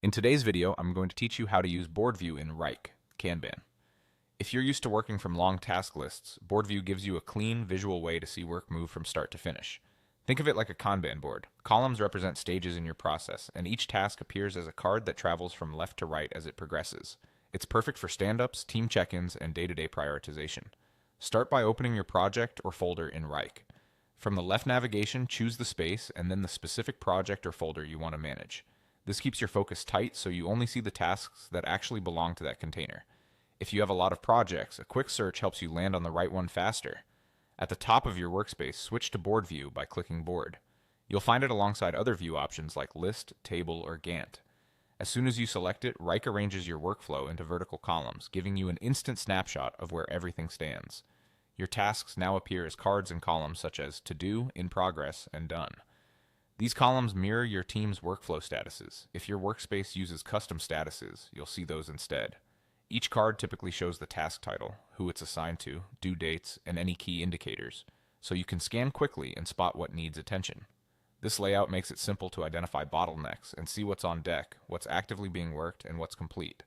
In today's video, I'm going to teach you how to use board view in Wrike Kanban. If you're used to working from long task lists, board view gives you a clean, visual way to see work move from start to finish. Think of it like a Kanban board. Columns represent stages in your process, and each task appears as a card that travels from left to right as it progresses. It's perfect for stand-ups, team check-ins, and day-to-day prioritization. Start by opening your project or folder in Wrike. From the left navigation, choose the space and then the specific project or folder you want to manage. This keeps your focus tight so you only see the tasks that actually belong to that container. If you have a lot of projects, a quick search helps you land on the right one faster. At the top of your workspace, switch to Board View by clicking Board. You'll find it alongside other view options like List, Table, or Gantt. As soon as you select it, Wrike arranges your workflow into vertical columns, giving you an instant snapshot of where everything stands. Your tasks now appear as cards in columns such as To Do, In Progress, and Done. These columns mirror your team's workflow statuses. If your workspace uses custom statuses, you'll see those instead. Each card typically shows the task title, who it's assigned to, due dates, and any key indicators, so you can scan quickly and spot what needs attention. This layout makes it simple to identify bottlenecks and see what's on deck, what's actively being worked, and what's complete.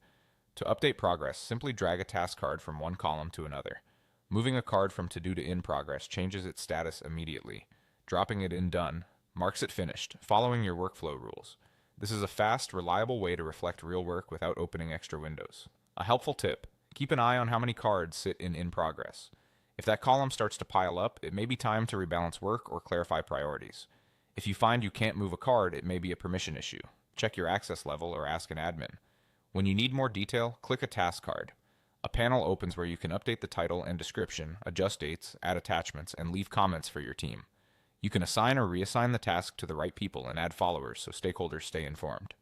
To update progress, simply drag a task card from one column to another. Moving a card from To Do to In Progress changes its status immediately. Dropping it in Done marks it finished, following your workflow rules. This is a fast, reliable way to reflect real work without opening extra windows. A helpful tip: keep an eye on how many cards sit in Progress. If that column starts to pile up, it may be time to rebalance work or clarify priorities. If you find you can't move a card, it may be a permission issue. Check your access level or ask an admin. When you need more detail, click a task card. A panel opens where you can update the title and description, adjust dates, add attachments, and leave comments for your team. You can assign or reassign the task to the right people and add followers so stakeholders stay informed.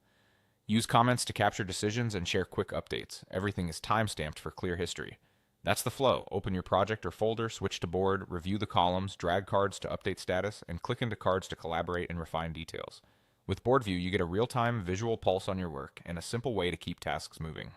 Use comments to capture decisions and share quick updates. Everything is time-stamped for clear history. That's the flow. Open your project or folder, switch to board, review the columns, drag cards to update status, and click into cards to collaborate and refine details. With Board View, you get a real-time visual pulse on your work and a simple way to keep tasks moving.